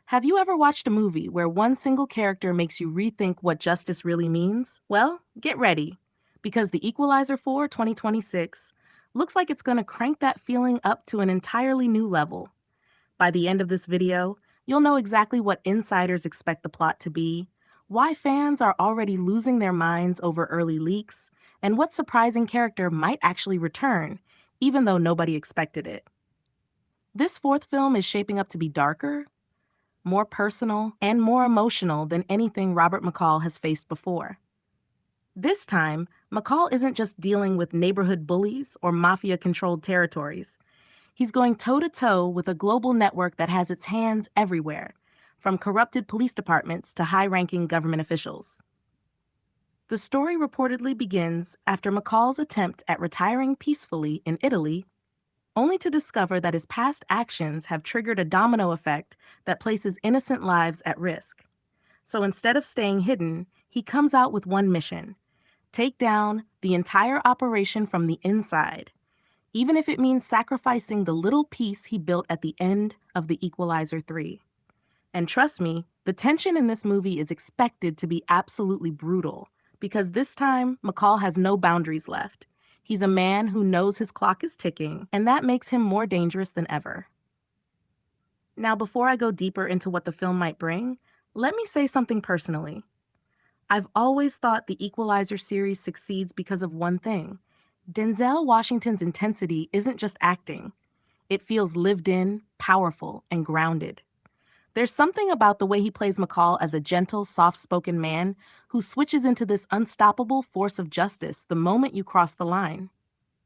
Have you ever watched a movie where one single character makes you rethink what justice really means? Well, get ready, because The Equalizer 4 2026 looks like it's going to crank that feeling up to an entirely new level. By the end of this video, you'll know exactly what insiders expect the plot to be, why fans are already losing their minds over early leaks, and what surprising character might actually return, even though nobody expected it. This fourth film is shaping up to be darker, more personal, and more emotional than anything Robert McCall has faced before. This time, McCall isn't just dealing with neighborhood bullies or mafia controlled territories. He's going toe to toe with a global network that has its hands everywhere, from corrupted police departments to high ranking government officials. The story reportedly begins after McCall's attempt at retiring peacefully in Italy, only to discover that his past actions have triggered a domino effect that places innocent lives at risk. So instead of staying hidden, he comes out with one mission: take down the entire operation from the inside, even if it means sacrificing the little piece he built at the end of The Equalizer 3. And trust me, the tension in this movie is expected to be absolutely brutal, because this time, McCall has no boundaries left. He's a man who knows his clock is ticking, and that makes him more dangerous than ever. Now, before I go deeper into what the film might bring, let me say something personally. I've always thought the Equalizer series succeeds because of one thing. Denzel Washington's intensity isn't just acting. It feels lived in, powerful, and grounded. There's something about the way he plays McCall as a gentle, soft-spoken man who switches into this unstoppable force of justice the moment you cross the line.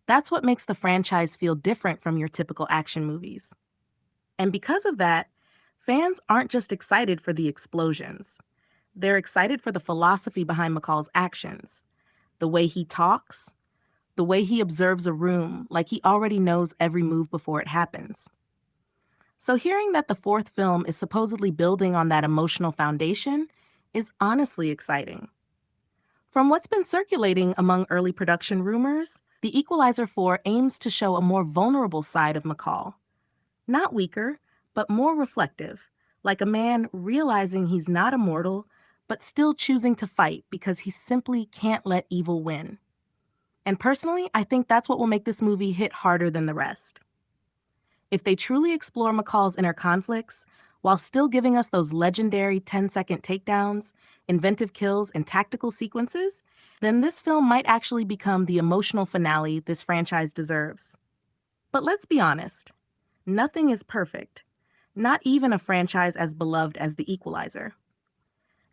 That's what makes the franchise feel different from your typical action movies. And because of that, fans aren't just excited for the explosions. They're excited for the philosophy behind McCall's actions, the way he talks, the way he observes a room like he already knows every move before it happens. So hearing that the fourth film is supposedly building on that emotional foundation is honestly exciting. From what's been circulating among early production rumors, The Equalizer 4 aims to show a more vulnerable side of McCall. Not weaker, but more reflective, like a man realizing he's not immortal, but still choosing to fight because he simply can't let evil win. And personally, I think that's what will make this movie hit harder than the rest. If they truly explore McCall's inner conflicts, while still giving us those legendary 10-second takedowns, inventive kills, and tactical sequences, then this film might actually become the emotional finale this franchise deserves. But let's be honest, nothing is perfect, not even a franchise as beloved as The Equalizer.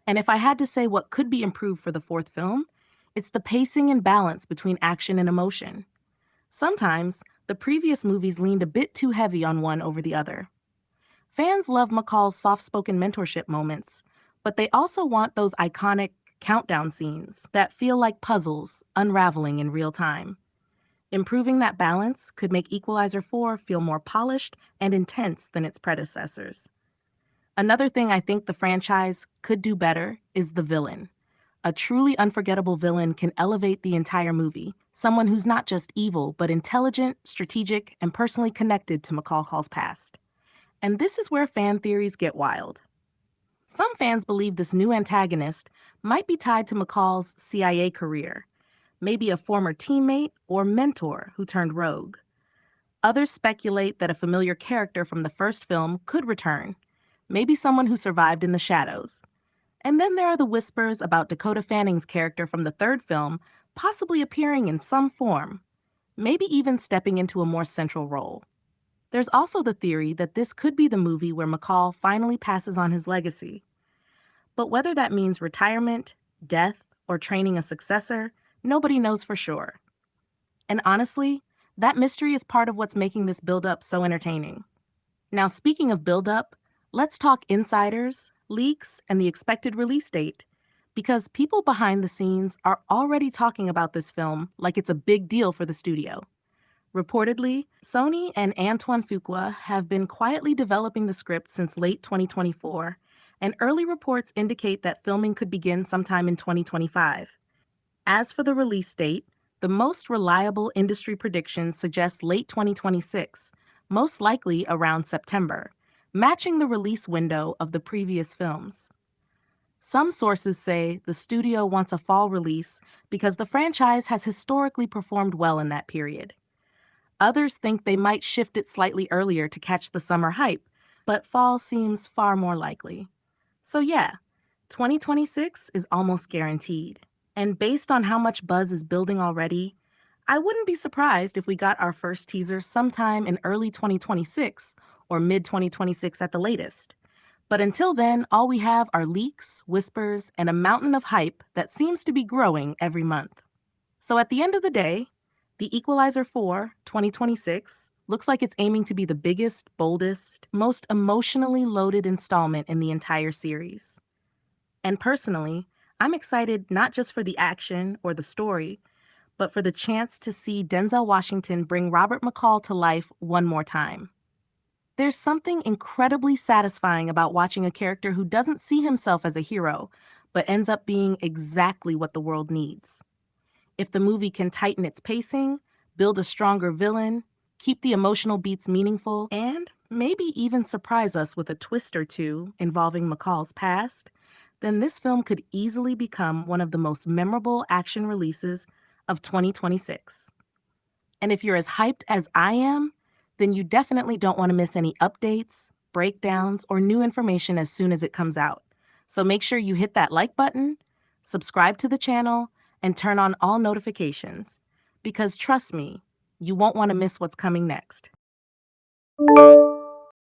And if I had to say what could be improved for the fourth film, it's the pacing and balance between action and emotion. Sometimes, the previous movies leaned a bit too heavy on one over the other. Fans love McCall's soft-spoken mentorship moments, but they also want those iconic countdown scenes that feel like puzzles unraveling in real time. Improving that balance could make Equalizer 4 feel more polished and intense than its predecessors. Another thing I think the franchise could do better is the villain. A truly unforgettable villain can elevate the entire movie, someone who's not just evil, but intelligent, strategic, and personally connected to McCall Hall's past. And this is where fan theories get wild. Some fans believe this new antagonist might be tied to McCall's CIA career, maybe a former teammate or mentor who turned rogue. Others speculate that a familiar character from the first film could return, maybe someone who survived in the shadows. And then there are the whispers about Dakota Fanning's character from the third film possibly appearing in some form, maybe even stepping into a more central role. There's also the theory that this could be the movie where McCall finally passes on his legacy. But whether that means retirement, death, or training a successor, nobody knows for sure. And honestly, that mystery is part of what's making this build-up so entertaining. Now, speaking of build-up, let's talk insiders, leaks, and the expected release date, because people behind the scenes are already talking about this film like it's a big deal for the studio. Reportedly, Sony and Antoine Fuqua have been quietly developing the script since late 2024, and early reports indicate that filming could begin sometime in 2025. As for the release date, the most reliable industry predictions suggest late 2026, most likely around September, matching the release window of the previous films. Some sources say the studio wants a fall release because the franchise has historically performed well in that period. Others think they might shift it slightly earlier to catch the summer hype, but fall seems far more likely. So yeah, 2026 is almost guaranteed. And based on how much buzz is building already, I wouldn't be surprised if we got our first teaser sometime in early 2026 or mid 2026 at the latest. But until then, all we have are leaks, whispers, and a mountain of hype that seems to be growing every month. So at the end of the day, the Equalizer 4 2026 looks like it's aiming to be the biggest, boldest, most emotionally loaded installment in the entire series. And personally, I'm excited not just for the action or the story, but for the chance to see Denzel Washington bring Robert McCall to life one more time. There's something incredibly satisfying about watching a character who doesn't see himself as a hero, but ends up being exactly what the world needs. If the movie can tighten its pacing, build a stronger villain, keep the emotional beats meaningful, and maybe even surprise us with a twist or two involving McCall's past, then this film could easily become one of the most memorable action releases of 2026. And if you're as hyped as I am, then you definitely don't want to miss any updates, breakdowns, or new information as soon as it comes out. So make sure you hit that like button, subscribe to the channel, and turn on all notifications. Because trust me, you won't want to miss what's coming next.